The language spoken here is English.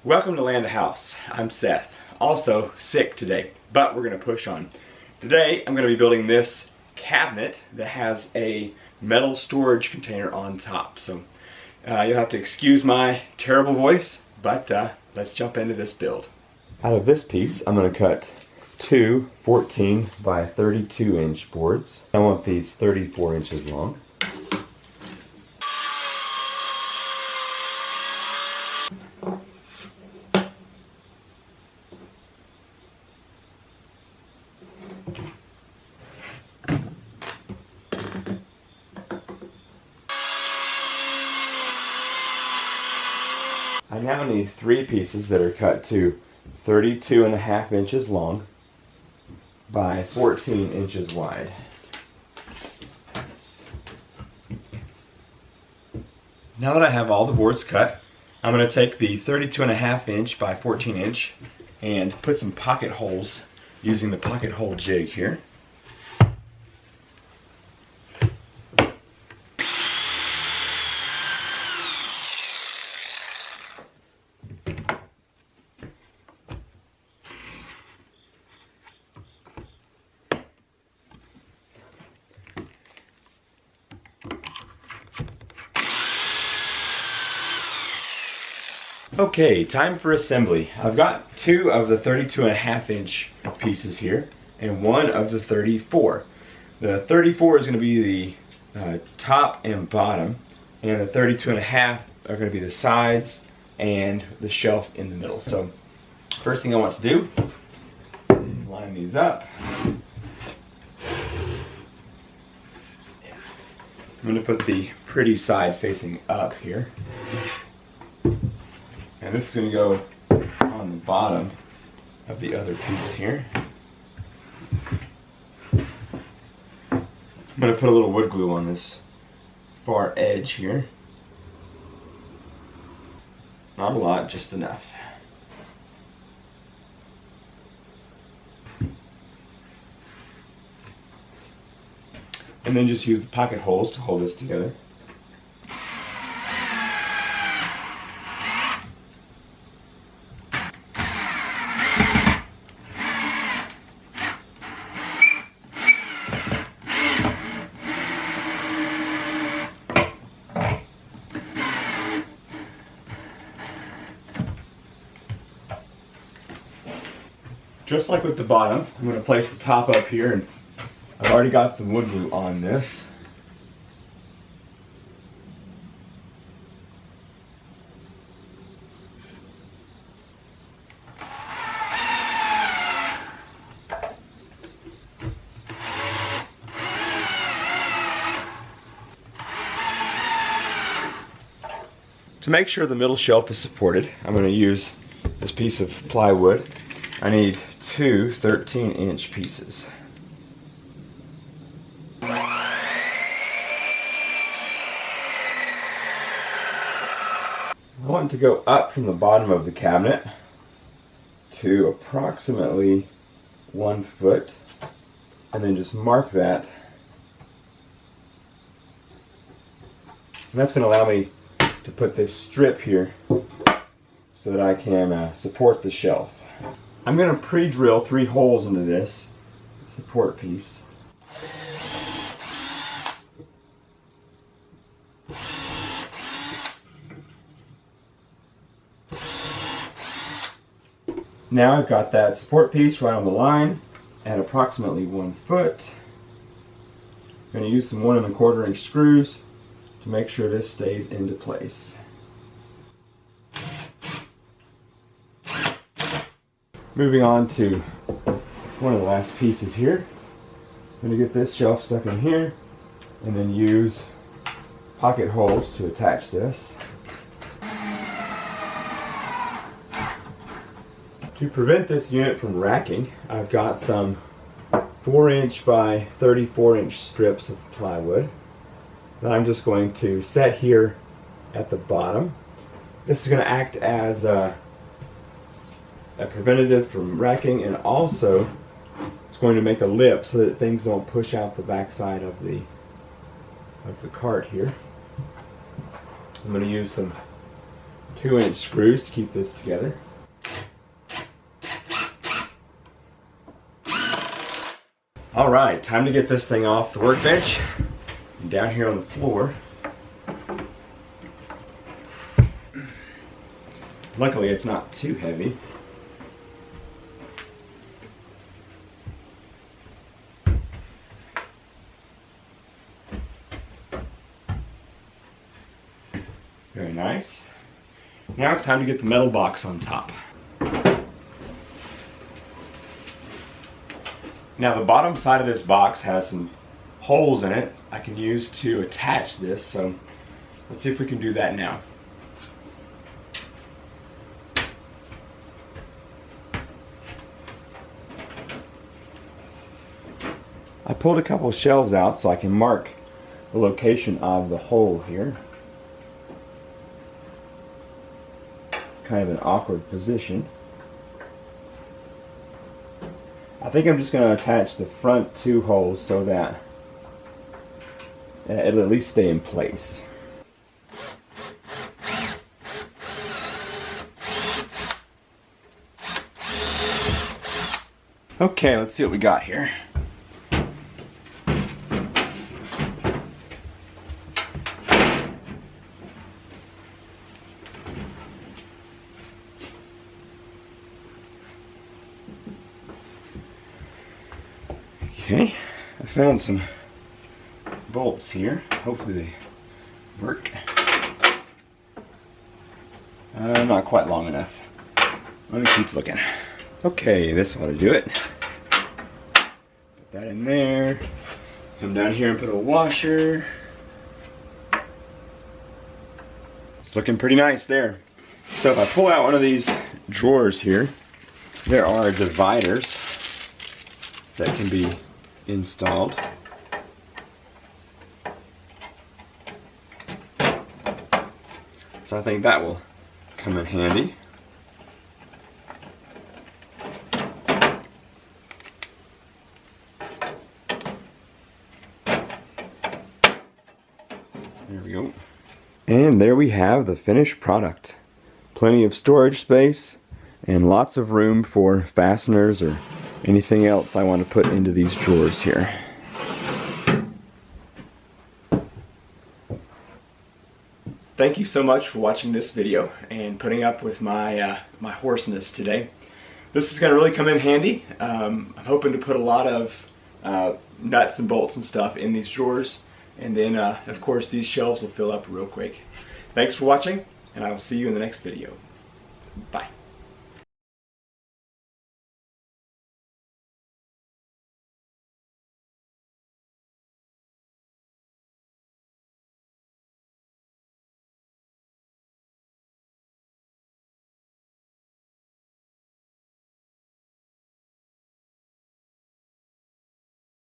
Welcome to Land a House. I'm Seth. Also sick today, but we're going to push on. Today I'm going to be building this cabinet that has a metal storage container on top. So you'll have to excuse my terrible voice, but let's jump into this build. Out of this piece I'm going to cut two 14 by 32 inch boards. I want these 34 inches long. I now need three pieces that are cut to 32.5 inches long by 14 inches wide. Now that I have all the boards cut, I'm going to take the 32.5 inch by 14 inch and put some pocket holes using the pocket hole jig here. Okay, time for assembly. I've got two of the 32.5 inch pieces here and one of the 34. The 34 is going to be the top and bottom, and the 32.5 are going to be the sides and the shelf in the middle. So first thing I want to do is line these up. I'm going to put the pretty side facing up here. And this is going to go on the bottom of the other piece here. I'm going to put a little wood glue on this far edge here. Not a lot, just enough. And then just use the pocket holes to hold this together. Just like with the bottom, I'm going to place the top up here, and I've already got some wood glue on this. To make sure the middle shelf is supported, I'm going to use this piece of plywood. I need two 13-inch pieces. I want to go up from the bottom of the cabinet to approximately 1 foot, and then just mark that. And that's going to allow me to put this strip here so that I can support the shelf. I'm going to pre-drill 3 holes into this support piece. Now I've got that support piece right on the line at approximately 1 foot. I'm going to use some 1 1/4 inch screws to make sure this stays into place. Moving on to one of the last pieces here. I'm going to get this shelf stuck in here and then use pocket holes to attach this. To prevent this unit from racking, I've got some 4-inch by 34-inch strips of plywood that I'm just going to set here at the bottom. This is going to act as a preventative from racking, and also it's going to make a lip so that things don't push out the backside of the cart here. I'm going to use some 2-inch screws to keep this together. Alright, time to get this thing off the workbench and down here on the floor. Luckily it's not too heavy. Very nice. Now it's time to get the metal box on top. Now the bottom side of this box has some holes in it I can use to attach this, so let's see if we can do that now. I pulled a couple of shelves out so I can mark the location of the hole here. It's kind of an awkward position. I think I'm just going to attach the front 2 holes so that it'll at least stay in place. Okay, let's see what we got here. Okay, I found some bolts here. Hopefully they work. Not quite long enough. Let me keep looking. Okay, this ought to do it. Put that in there. Come down here and put a washer. It's looking pretty nice there. So if I pull out one of these drawers here, there are dividers that can be installed. So I think that will come in handy. There we go. And there we have the finished product. Plenty of storage space and lots of room for fasteners or anything else I want to put into these drawers here. Thank you so much for watching this video and putting up with my my hoarseness today. This is going to really come in handy. I'm hoping to put a lot of nuts and bolts and stuff in these drawers, and then of course these shelves will fill up real quick. Thanks for watching, and I will see you in the next video. Bye.